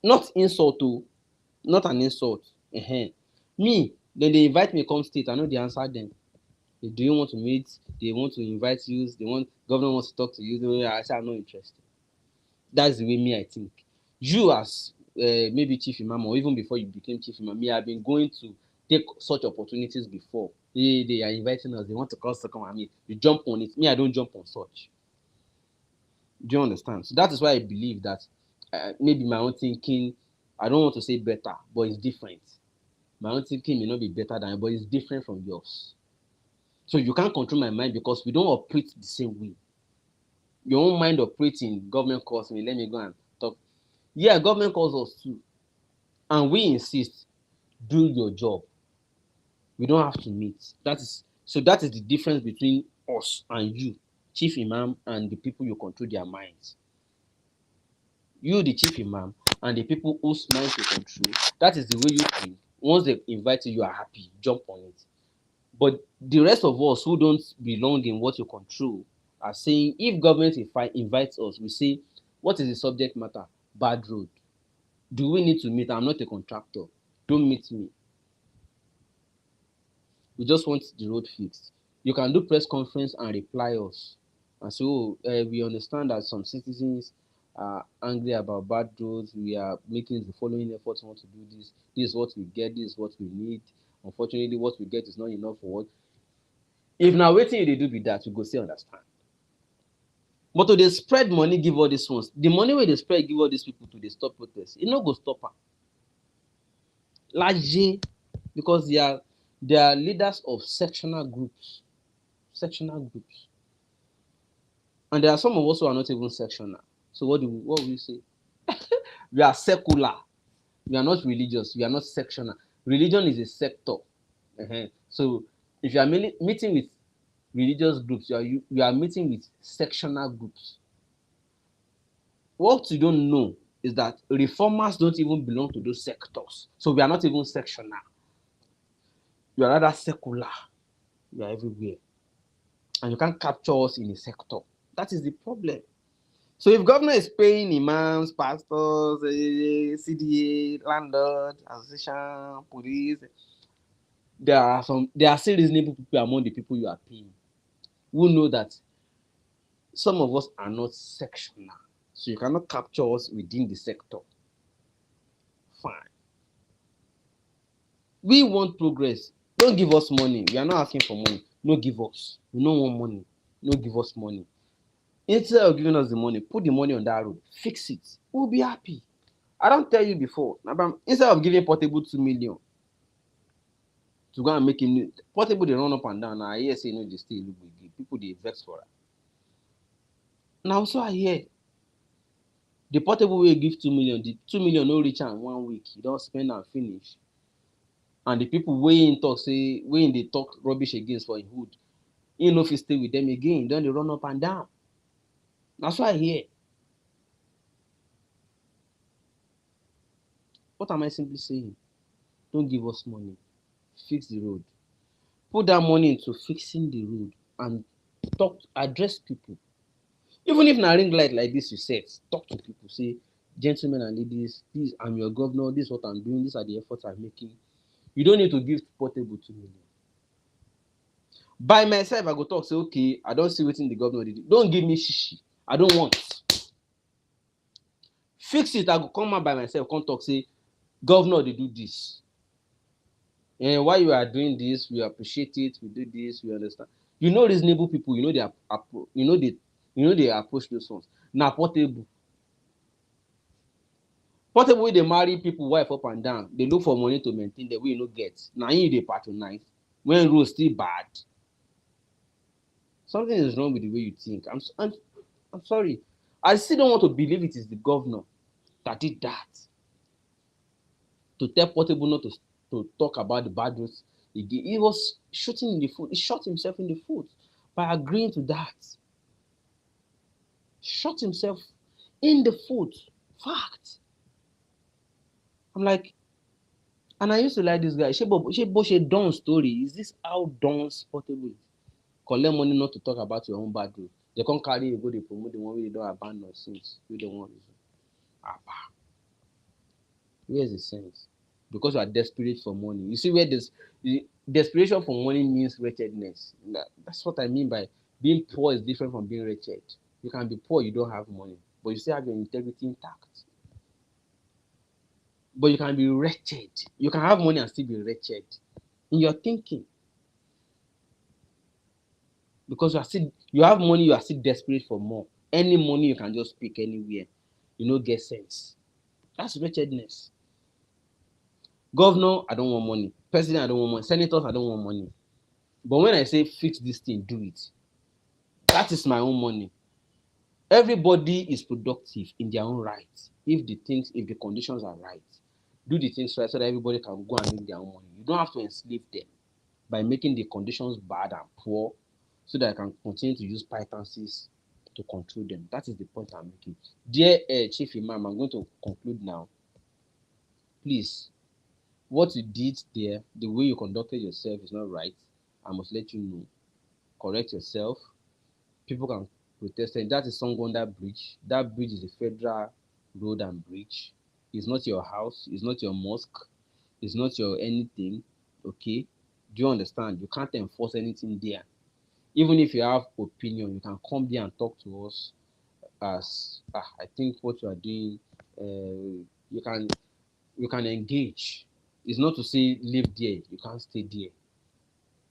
Not insult o, not an insult. Me, dem dey invite me come state, I no dey answer dem. Do you want to meet? They want to invite you. Governor wants to talk to you. I say I'm not interested. That's the way me I think. You as maybe chief imam, or even before you became chief imam, me I've been going to take such opportunities before. They are inviting us. They want to come and meet. You jump on it. Me, I don't jump on such. Do you understand? So that is why I believe that maybe my own thinking, I don't want to say better, but it's different. My own thinking may not be better than, but it's different from yours. So you can't control my mind because we don't operate the same way. Your own mind operating, government calls me, let me go and talk. Yeah, government calls us too. And we insist, do your job. We don't have to meet. That is So that is the difference between us and you, chief imam, and the people you control their minds. You, the chief imam, and the people whose minds you control, that is the way you think. Once they invite you, you are happy, jump on it. But the rest of us who don't belong in what you control are saying, if government invites us, we say, what is the subject matter? Bad road. Do we need to meet? I'm not a contractor. Don't meet me. We just want the road fixed. You can do press conference and reply us and say, oh, we understand that some citizens are angry about bad roads. We are making the following efforts. Want to do this. This is what we get. This is what we need. Unfortunately, what we get is not enough for what. If now wetin you dey do be that, we go still understand. But to dey spread money give all these ones, the money wey dey spread give all these people to dey stop protest, e no go stop am. Largely because they are leaders of sectional groups. And there are some of us who are not even sectional. So what will we say? We are secular. We are not religious. We are not sectional. Religion is a sector. So if you are meeting with religious groups, you are meeting with sectional groups. What you don't know is that reformers don't even belong to those sectors. So we are not even sectional. We are rather secular. We are everywhere. And you can't capture us in a sector. That is the problem. So if government is paying imams, pastors, CDA, landlord, association, police, there are still reasonable people among the people you are paying who know that some of us are not sectional. So you cannot capture us within the sector. Fine. We want progress. Don't give us money. We are not asking for money. No give us. We don't want money. No give us money. Instead of giving us the money, put the money on that road. Fix it. We'll be happy. I don't tell you before. Instead of giving Portable 2 million to go and make him, Portable they run up and down. Now I hear say no, they stay look with people they vex for it. Now so I hear the Portable will give 2 million. The 2 million no reach am 1 week. You don't spend and finish. And the people wey they talk rubbish against for him hood, he no fit stay with them again. Then they run up and down. That's why I hear. What am I simply saying? Don't give us money. Fix the road. Put that money into fixing the road and address people. Even if na ring light like this you set, talk to people. Say, gentlemen and ladies, this I'm your governor. This is what I'm doing. These are the efforts I'm making. You don't need to give Portable 2 million. By myself, I go talk say, okay, I don't see wetin the governor did. Don't give me shishi. I don't want. Fix it. I go come out by myself, come talk say, governor, they do this. And why you are doing this, we appreciate it. We do this, we understand. You know reasonable people. You know they approach those ones. Now Portable wey dey marry people wife up and down. They look for money to maintain them. We no get. Now you dey patronize when road still bad. Something is wrong with the way you think. I'm sorry. I still don't want to believe it is the governor that did that. To tell Portable not to talk about the bad roads again. He was shooting in the foot. He shot himself in the foot by agreeing to that. Shot himself in the foot. Fact. I'm like, and I used to like this guy. She Don story. Is this how Don's Portable is? Collect money not to talk about your own bad road. They can't carry you go they promote the one we don't abandon since. We don't want to. Where's the sense? Because you are desperate for money. You see where the desperation for money means wretchedness. That's what I mean by being poor is different from being wretched. You can be poor, you don't have money, but you still have your integrity intact. But you can be wretched. You can have money and still be wretched in your thinking. Because you have money, you are still desperate for more. Any money you can just pick anywhere. You no get sense. That's wretchedness. Governor, I don't want money. President, I don't want money. Senators, I don't want money. But when I say fix this thing, do it. That is my own money. Everybody is productive in their own right. If the conditions are right, do the things right so that everybody can go and make their own money. You don't have to enslave them. by making the conditions bad and poor so that I can continue to use pitancies to control them. That is the point I'm making. Dear Chief Imam, I'm going to conclude now. Please, what you did there, the way you conducted yourself is not right. I must let you know. Correct yourself. People can protest. And that is Sango under bridge. That bridge is a federal road and bridge. It's not your house. It's not your mosque. It's not your anything. Okay? Do you understand? You can't enforce anything there. Even if you have opinion, you can come there and talk to us as I think what you are doing. You can engage. It's not to say live there. You can't stay there.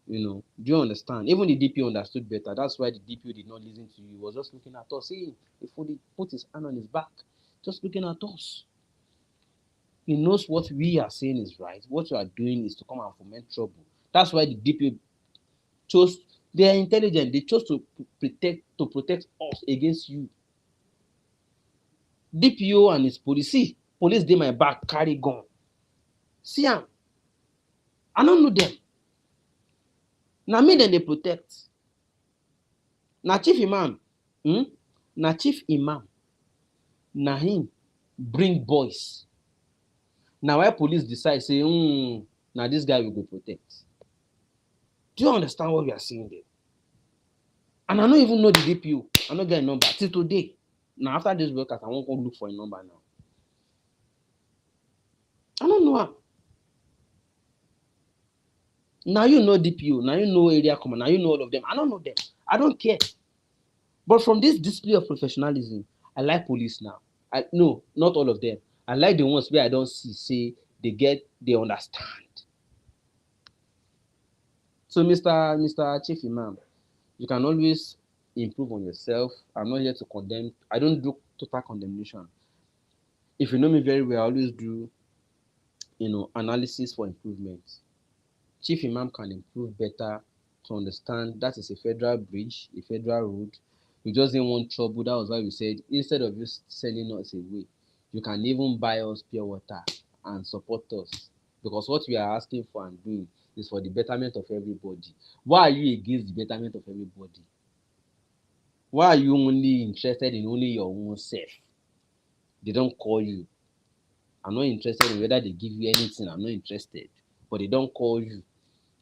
Do you understand? Even the DPO understood better. That's why the DPO did not listen to you. He was just looking at us, saying, before he put his hand on his back, just looking at us. He knows what we are saying is right. What you are doing is to come and foment trouble. That's why the DPO chose. They are intelligent. They chose to protect us against you. DPO and his police. See, police dey my back, carry gun. See am. I don't know them. Na me dem dey protect. Na chief imam. Na chief imam. Na him bring boys. Na why police decide say, na this guy we go protect. Do you understand what we are saying there? And I no even know the DPO. I no get a number till today. Now after this broadcast, I wan go look for a number now. I don't know am. Now you know DPO, now you know area command, now you know all of them. I don't know them. I don't care. But from this display of professionalism, I like police now. No, not all of them. I like the ones where I don't see, say they understand. So Mr. Chief Imam, you can always improve on yourself. I'm not here to condemn. I don't do total condemnation. If you know me very well, I always do, analysis for improvement. Chief Imam can improve better to understand that is a federal bridge, a federal road. We just didn't want trouble. That was why we said, instead of you sending us away, you can even buy us pure water and support us. Because what we are asking for and doing is for the betterment of everybody. Why are you against the betterment of everybody? Why are you only interested in only your own self? They don't call you. I'm not interested in whether they give you anything. I'm not interested. But they don't call you.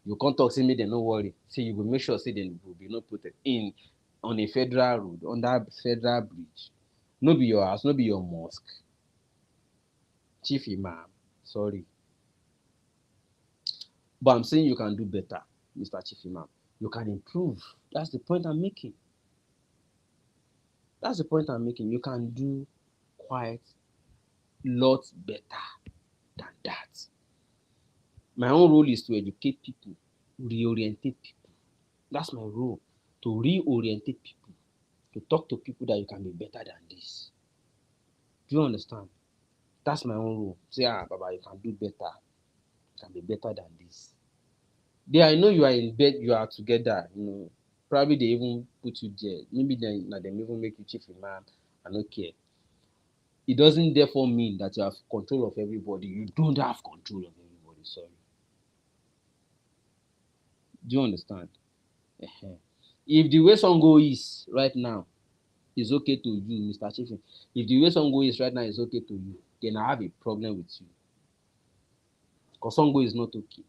You can't talk, say make dem no worry. Say you go make sure say dem go be no protest on a federal road, on that federal bridge. No be your house, no be your mosque. Chief Imam, sorry. But I'm saying you can do better, Mr. Chief Imam. You can improve. That's the point I'm making. That's the point I'm making. You can do quite lot better than that. My own role is to educate people, reorientate people. That's my role, to reorientate people, to talk to people that you can be better than this. Do you understand? That's my own role. Say, Baba, you can do better. You can be better than this. There, I know you are in bed, you are together, Probably they even put you there. Maybe they even make you chief imam. I don't care. It doesn't therefore mean that you have control of everybody. You don't have control of everybody, sorry. Do you understand? If the way Sango is right now is okay to you, Mr. Chief, if the way Sango is right now is okay to you, then I have a problem with you. Because Sango is not okay.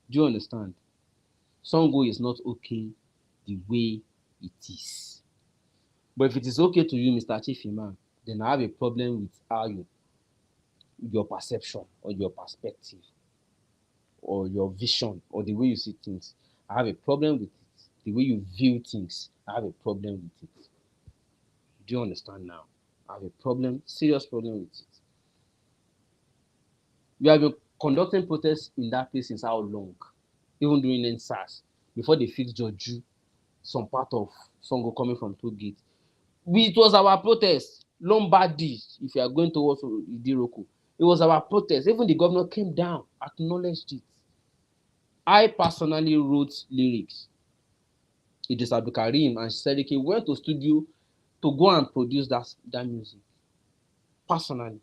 Do you understand? Sango is not okay the way it is. But if it is okay to you, Mr. Chief Imam, then I have a problem with how your perception or your perspective or your vision or the way you see things. I have a problem with it. The way you view things, I have a problem with it. Do you understand now? I have a problem, serious problem with it. We have been conducting protests in that place since how long? Even during NSAS, before they fixed Joju, some part of Sango coming from Toll Gate. It was our protest. Lombardy, if you are going towards Idiroko, it was our protest. Even the governor came down, acknowledged it. I personally wrote lyrics. Idris Abdulkarim and Cleric went to studio to go and produce that music. Personally.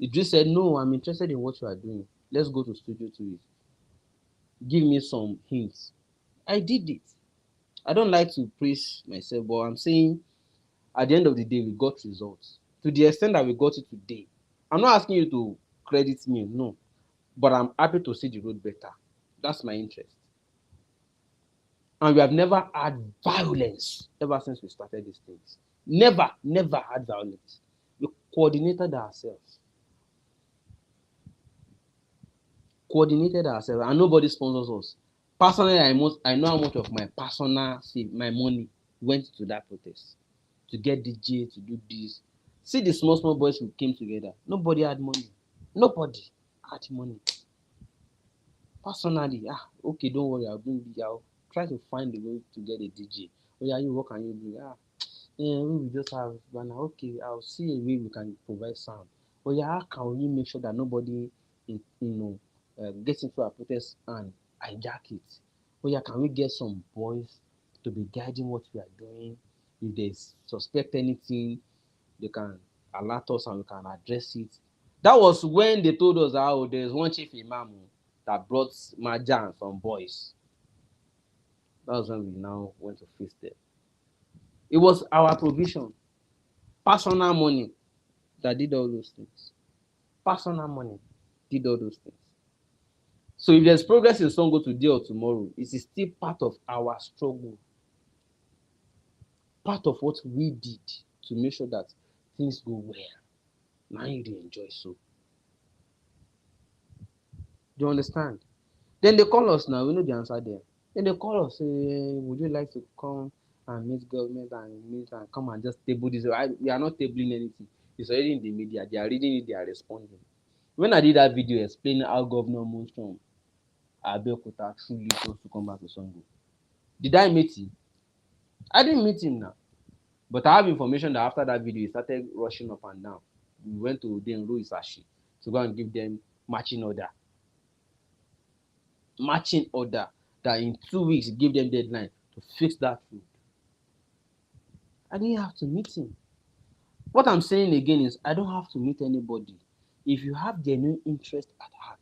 Idris said, no, I'm interested in what you are doing. Let's go to studio to it. Give me some hints. I did it. I don't like to praise myself, but I'm saying at the end of the day, we got results. To the extent that we got it today. I'm not asking you to credit me, no. But I'm happy to see the road better. That's my interest. And we have never had violence ever since we started these things. Never, never had violence. We coordinated ourselves. And nobody sponsors us. Personally, I know how much of my my money went to that protest. To get DJ, to do this. See the small, small boys who came together. Nobody had money. Nobody had money. Personally, okay, don't worry, I'll try to find a way to get a DJ. Oh yeah, what can you do? We will just have banner. Okay, I'll see a way we can provide sound. Oh yeah, how can we make sure that nobody, gets into our protest and hijack it? Oh yeah, can we get some boys to be guiding what we are doing? If they suspect anything, they can alert us and we can address it. That was when they told us how there's one chief imam that brought Maja and some boys. That was when we now went to face them. It was our provision, personal money that did all those things. Personal money did all those things. So if there's progress in Sango today or tomorrow, it is still part of our struggle. Part of what we did to make sure that things go well. Now you dey enjoy so. Do you understand? Then they call us now, we know the answer there. Then they call us, say, would you like to come and meet government and come and just table this? We are not tabling anything. It's already in the media. They are reading it, they are responding. When I did that video explaining how Governor moved from Abeokuta through Lagos to come back to Sango, did I meet him? I didn't meet him now. But I have information that after that video, he started rushing up and down. We went to Denro Isashi to go and give them marching order. That in 2 weeks give them deadline to fix that road. I didn't have to meet him. What I'm saying again is I don't have to meet anybody. If you have genuine interest at heart,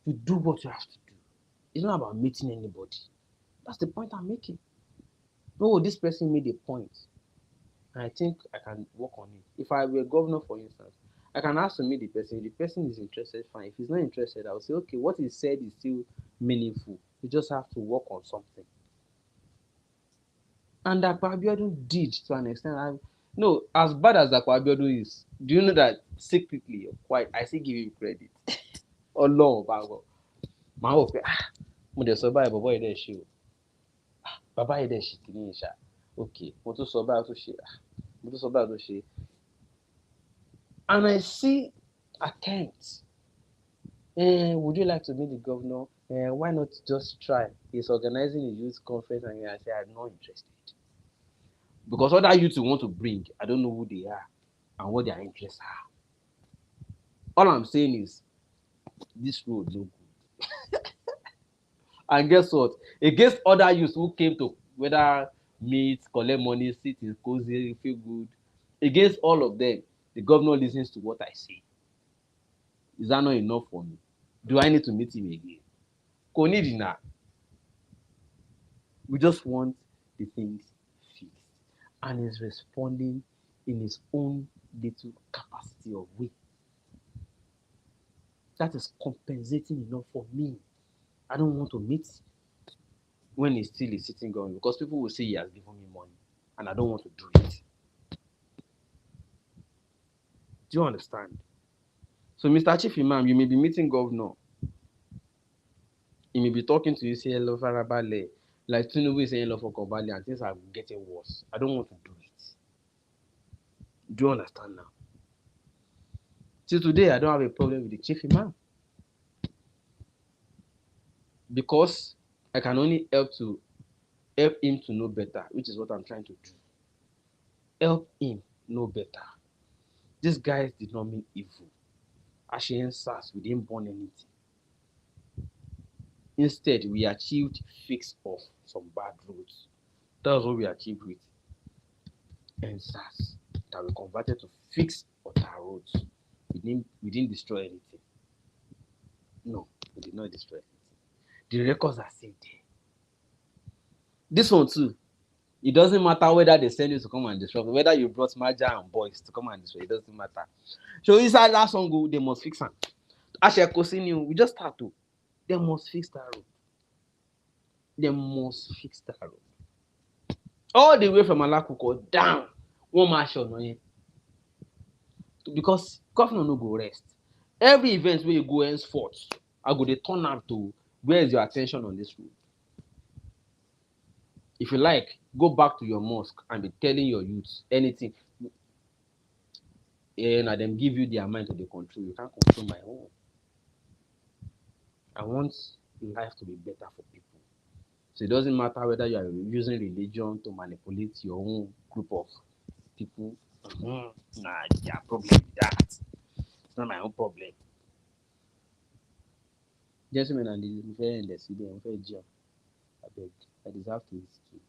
you do what you have to do. It's not about meeting anybody. That's the point I'm making. No, this person made a point, and I think I can work on it. If I were governor, for instance, I can ask to meet the person. If the person is interested, fine. If he's not interested, I will say, okay, what he said is still meaningful. You just have to work on something. And Akpa Abiodun did to an extent. No, as bad as Akpa Abiodun is, do you know that secretly, I still give him credit. Ọlọ́run bá wọ̀. Màá wò pé, mo dẹ̀ sọ báyìí, bọ̀bọ́ yìí dẹ̀ ṣe o. Bàbá yìí dẹ̀ ṣe kìíní yìí ṣá. Okay, mo tún sọ báyìí tó ṣe. Mo tún sọ báyìí tó ṣe. And I see attempts. Would you like to meet the governor? Why not just try? He's organizing a youth conference, and I say I'm not interested. Because other youths you want to bring, I don't know who they are and what their interests are. All I'm saying is, this road no good. And guess what? Against other youths who came to whether meet, collect money, sit in cozy, feel good, against all of them, the governor listens to what I say. Is that not enough for me? Do I need to meet him again? Kò need na. We just want the things fixed. And he's responding in his own little capacity of way. That is compensating enough for me. I don't want to meet when he's still a sitting governor because people will say he has given me money and I don't want to do it. Do you understand? So, Mr. Chief Imam, you may be meeting governor. He may be talking to you, say hello, Farabale. Like Tinubu is saying hello for Kobali, and things are getting worse. I don't want to do it. Do you understand now? Till today, I don't have a problem with the Chief Imam. Because I can only help him to know better, which is what I'm trying to do. Help him know better. These guys did not mean evil. Ashen SARS, we didn't burn anything. Instead, we achieved fix of some bad roads. That was what we achieved with NSAS, that we converted to fix our roads. We didn't destroy anything. No, we did not destroy anything. The records are still there. This one too. It doesn't matter whether they send you to come and disrupt, whether you brought Maja and boys to come and destroy. It doesn't matter. So inside that Sango, they must fix am. Ashekosini, we just start to. They must fix that road. They must fix that road. All the way from Alakuko down, one march on because governor no go rest. Every event where you go henceforth, I go dey turn am to where is your attention on this road. If you like, go back to your mosque and be telling your youths anything. And them give you their mind to the control. You can't control my own. I want life to be better for people. So it doesn't matter whether you are using religion to manipulate your own group of people. Nah, their problem with that. It's not my own problem. Gentlemen and ladies, I'm very in the city, I'm very jail. I beg, I deserve to eat too.